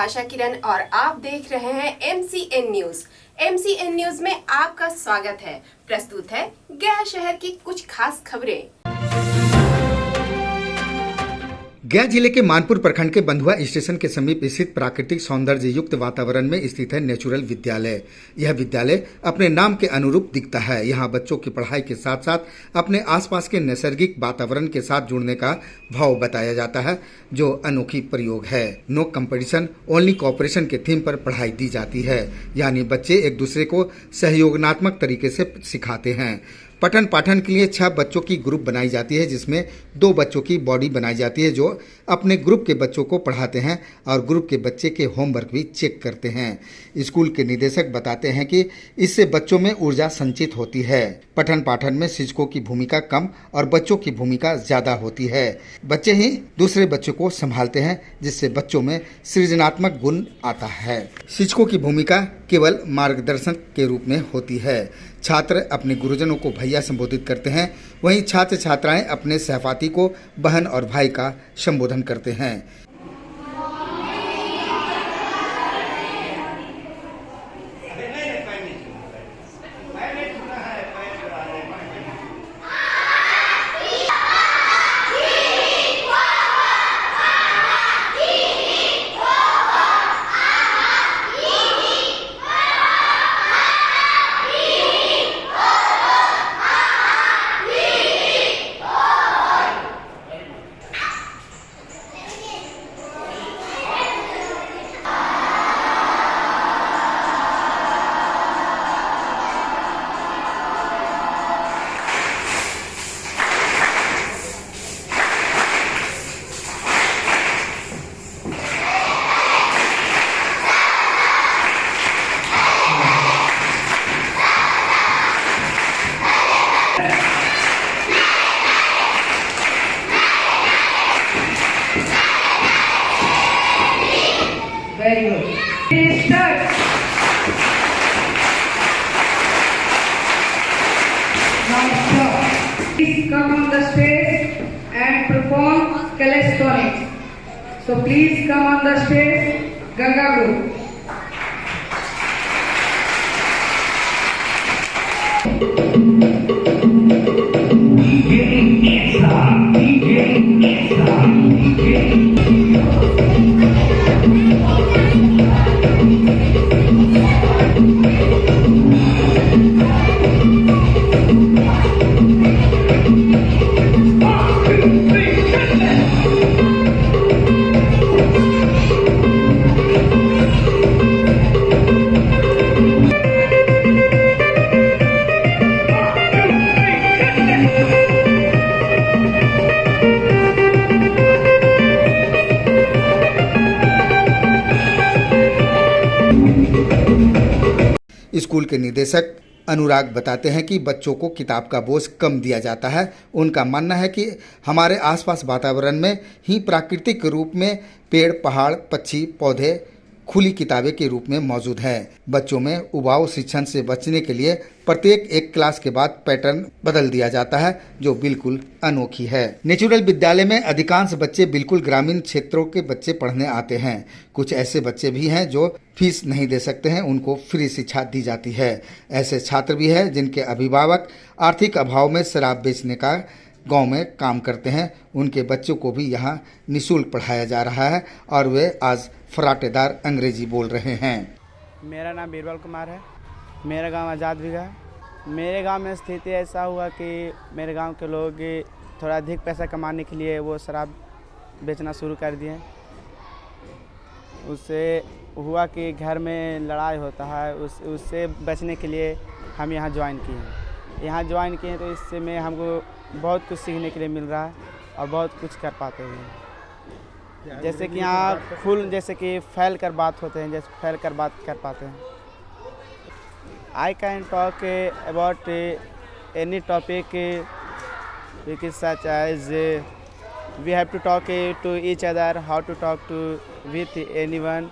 आशा किरण और आप देख रहे हैं MCN न्यूज। MCN न्यूज में आपका स्वागत है। प्रस्तुत है गया शहर की कुछ खास खबरें। गया जिले के मानपुर प्रखंड के बंधुआ स्टेशन के समीप स्थित प्राकृतिक सौंदर्य युक्त वातावरण में स्थित है नेचुरल विद्यालय। यह विद्यालय अपने नाम के अनुरूप दिखता है। यहाँ बच्चों की पढ़ाई के साथ साथ अपने आसपास के नैसर्गिक वातावरण के साथ जुड़ने का भाव बताया जाता है, जो अनोखी प्रयोग है। नो कंपटीशन ओनली कोऑपरेशन के थीम पर पढ़ाई दी जाती है, यानी बच्चे एक दूसरे को सहयोगात्मक तरीके से सिखाते हैं। पठन पाठन के लिए 6 बच्चों की ग्रुप बनाई जाती है, जिसमें 2 बच्चों की बॉडी बनाई जाती है जो अपने ग्रुप के बच्चों को पढ़ाते हैं और ग्रुप के बच्चे के होमवर्क भी चेक करते हैं। स्कूल के निदेशक बताते हैं कि इससे बच्चों में ऊर्जा संचित होती है। पठन पाठन में शिक्षकों की भूमिका कम और बच्चों की भूमिका ज्यादा होती है। बच्चे ही दूसरे बच्चों को संभालते हैं, जिससे बच्चों में सृजनात्मक गुण आता है। शिक्षकों की भूमिका केवल मार्गदर्शन के रूप में होती है। छात्र अपने गुरुजनों को भैया संबोधित करते हैं, वहीं छात्र छात्राएं अपने सहपाठी को बहन और भाई का संबोधन करते हैं। Very good. Please start. Now stop. Please come on the stage and perform calisthenics. So please come on the stage, Ganga Group. School के निदेशक अनुराग बताते हैं कि बच्चों को किताब का बोझ कम दिया जाता है। उनका मानना है कि हमारे आसपास वातावरण में ही प्राकृतिक रूप में पेड़, पहाड़, पक्षी, पौधे खुली किताबें के रूप में मौजूद हैं। बच्चों में उबाऊ शिक्षण से बचने के लिए प्रत्येक एक क्लास के बाद पैटर्न बदल दिया जाता है, जो बिल्कुल अनोखी है। नेचुरल विद्यालय में अधिकांश बच्चे बिल्कुल ग्रामीण क्षेत्रों के बच्चे पढ़ने आते हैं। कुछ ऐसे बच्चे भी हैं जो फीस नहीं दे सकते हैं, उनको फ्री शिक्षा दी जाती है। ऐसे छात्र भी हैं जिनके अभिभावक आर्थिक अभाव में शराब बेचने का गांव में काम करते हैं। उनके बच्चों को भी यहाँ निःशुल्क पढ़ाया जा रहा है और वे आज फराटेदार अंग्रेजी बोल रहे हैं। मेरा नाम बीरबल कुमार है। मेरा गांव आज़ाद बिघा है। मेरे गांव में स्थिति ऐसा हुआ कि मेरे गांव के लोग थोड़ा अधिक पैसा कमाने के लिए वो शराब बेचना शुरू कर दिए। उससे हुआ कि घर में लड़ाई होता है, उससे बचने के लिए हम यहाँ ज्वाइन किए। यहाँ ज्वाइन किए तो इससे में हमको बहुत कुछ सीखने के लिए मिल रहा है और बहुत कुछ कर पाते हैं। जैसे कि यहाँ जैसे कि फैल कर बात होते हैं, जैसे फैल कर बात कर पाते हैं। I can talk about any topic which is such as we have to talk to each other, how to talk to with anyone,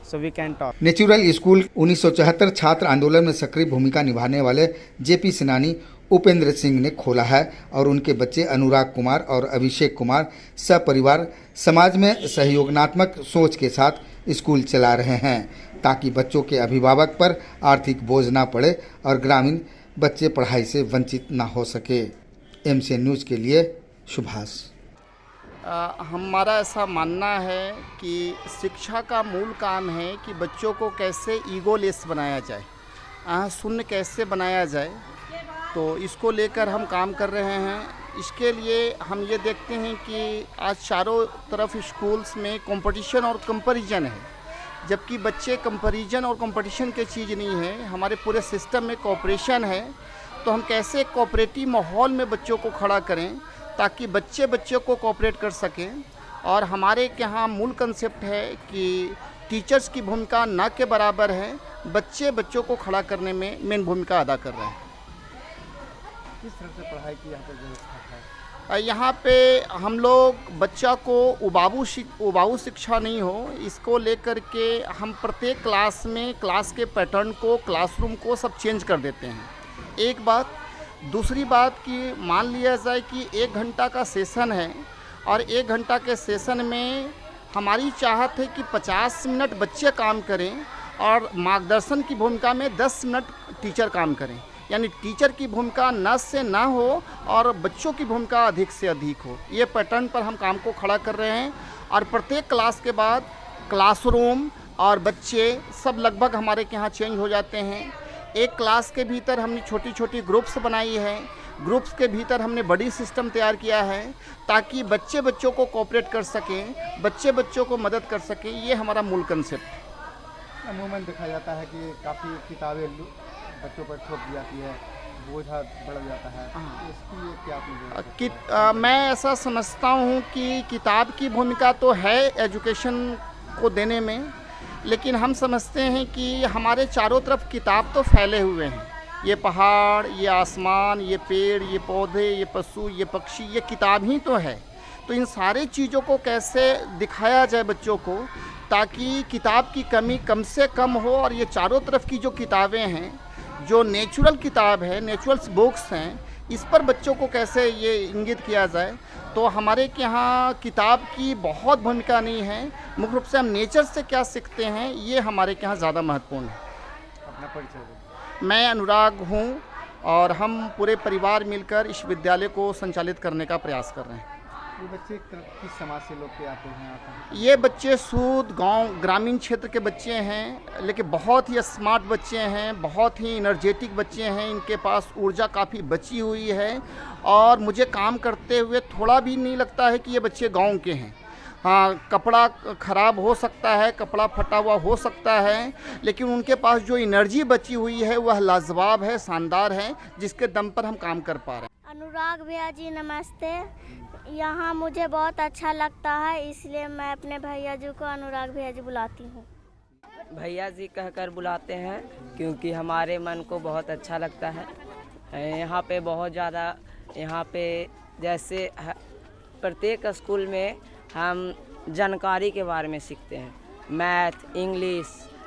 so we can talk. Natural school 1974 छात्र आंदोलन में सक्रिय भूमिका निभाने वाले जेपी सेनानी उपेंद्र सिंह ने खोला है और उनके बच्चे अनुराग कुमार और अभिषेक कुमार सपरिवार समाज में सहयोगात्मक सोच के साथ स्कूल चला रहे हैं ताकि बच्चों के अभिभावक पर आर्थिक बोझ ना पड़े और ग्रामीण बच्चे पढ़ाई से वंचित ना हो सके। MCN न्यूज़ के लिए सुभाष। हमारा ऐसा मानना है कि शिक्षा का मूल काम है कि बच्चों को कैसे ईगोलेस बनाया जाए, शून्य कैसे बनाया जाए, तो इसको लेकर हम काम कर रहे हैं। इसके लिए हम ये देखते हैं कि आज चारों तरफ स्कूल्स में कंपटीशन और कंपैरिजन है, जबकि बच्चे कंपैरिजन और कंपटीशन की चीज़ नहीं है। हमारे पूरे सिस्टम में कोऑपरेशन है, तो हम कैसे कोऑपरेटिव माहौल में बच्चों को खड़ा करें ताकि बच्चों को कोऑपरेट कर सकें। और हमारे यहाँ मूल कंसेप्ट है कि टीचर्स की भूमिका ना के बराबर है, बच्चों को खड़ा करने में मेन भूमिका अदा कर रहे हैं। किस तरह से पढ़ाई की यहाँ पर व्यवस्था है? यहाँ पे हम लोग बच्चा को उबाऊ शिक्षा नहीं हो, इसको लेकर के हम प्रत्येक क्लास में क्लास के पैटर्न को, क्लासरूम को सब चेंज कर देते हैं। एक बात। दूसरी बात कि मान लिया जाए कि 1 घंटा का सेशन है और 1 घंटा के सेशन में हमारी चाहत है कि 50 मिनट बच्चे काम करें और मार्गदर्शन की भूमिका में 10 मिनट टीचर काम करें। यानी टीचर की भूमिका न से ना हो और बच्चों की भूमिका अधिक से अधिक हो। ये पैटर्न पर हम काम को खड़ा कर रहे हैं और प्रत्येक क्लास के बाद क्लासरूम और बच्चे सब लगभग हमारे यहाँ चेंज हो जाते हैं। एक क्लास के भीतर हमने छोटी छोटी ग्रुप्स बनाई है, ग्रुप्स के भीतर हमने बड़ी सिस्टम तैयार किया है ताकि बच्चों को कोऑपरेट कर सकें, बच्चों को मदद कर सकें। ये हमारा मूल कंसेप्ट है। अमूमन देखा जाता है कि काफ़ी किताबें बच्चों पर थोप दी जाती है, बोझा बढ़ जाता है, इसके लिए क्या आप मैं ऐसा समझता हूँ कि किताब की भूमिका तो है एजुकेशन को देने में, लेकिन हम समझते हैं कि हमारे चारों तरफ किताब तो फैले हुए हैं। ये पहाड़, ये आसमान, ये पेड़, ये पौधे, ये पशु, ये पक्षी, ये किताब ही तो है। तो इन सारे चीज़ों को कैसे दिखाया जाए बच्चों को ताकि किताब की कमी कम से कम हो। और ये चारों तरफ की जो किताबें हैं, जो नेचुरल किताब है, नेचुरल बुक्स हैं, इस पर बच्चों को कैसे ये इंगित किया जाए। तो हमारे यहाँ किताब की बहुत भूमिका नहीं है, मुख्य रूप से हम नेचर से क्या सीखते हैं ये हमारे यहाँ ज़्यादा महत्वपूर्ण है। अपना परिचय? मैं अनुराग हूँ और हम पूरे परिवार मिलकर इस विद्यालय को संचालित करने का प्रयास कर रहे हैं। ये बच्चे किस समाज से लोग के आते हैं यहाँ? ये बच्चे सूद गांव ग्रामीण क्षेत्र के बच्चे हैं, लेकिन बहुत ही स्मार्ट बच्चे हैं, बहुत ही एनर्जेटिक बच्चे हैं। इनके पास ऊर्जा काफ़ी बची हुई है और मुझे काम करते हुए थोड़ा भी नहीं लगता है कि ये बच्चे गांव के हैं। हाँ, कपड़ा ख़राब हो सकता है, कपड़ा फटा हुआ हो सकता है, लेकिन उनके पास जो एनर्जी बची हुई है वह लाजवाब है, शानदार है, जिसके दम पर हम काम कर पा रहे हैं। अनुराग भैया जी नमस्ते। यहाँ मुझे बहुत अच्छा लगता है, इसलिए मैं अपने भैया जी को अनुराग भैया जी बुलाती हूँ। भैया जी कहकर बुलाते हैं क्योंकि हमारे मन को बहुत अच्छा लगता है। यहाँ पे बहुत ज़्यादा, यहाँ पे जैसे प्रत्येक स्कूल में हम जानकारी के बारे में सीखते हैं, मैथ, इंग्लिश,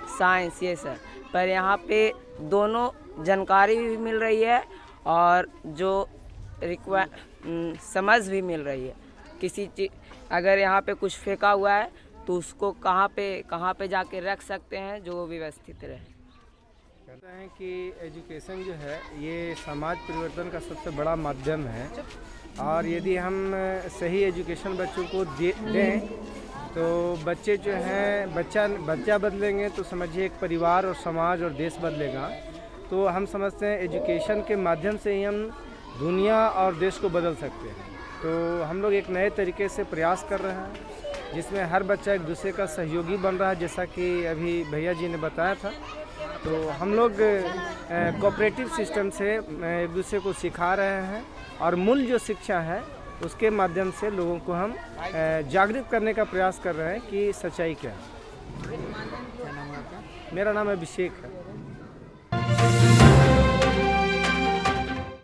साइंस, ये सब। पर यहाँ पे दोनों जानकारी भी मिल रही है और जो समझ भी मिल रही है। किसी चीज़ अगर यहाँ पे कुछ फेंका हुआ है तो उसको कहाँ पे जाके रख सकते हैं जो व्यवस्थित रहे। कहते हैं कि एजुकेशन जो है ये समाज परिवर्तन का सबसे बड़ा माध्यम है और यदि हम सही एजुकेशन बच्चों को दें तो बच्चे जो हैं बच्चा बदलेंगे तो समझिए एक परिवार और समाज और देश बदलेगा। तो हम समझते हैं एजुकेशन के माध्यम से ही हम दुनिया और देश को बदल सकते हैं। तो हम लोग एक नए तरीके से प्रयास कर रहे हैं जिसमें हर बच्चा एक दूसरे का सहयोगी बन रहा है, जैसा कि अभी भैया जी ने बताया था। तो हम लोग कोऑपरेटिव सिस्टम से एक दूसरे को सिखा रहे हैं और मूल जो शिक्षा है उसके माध्यम से लोगों को हम जागृत करने का प्रयास कर रहे हैं कि सच्चाई क्या है। मेरा नाम अभिषेक है।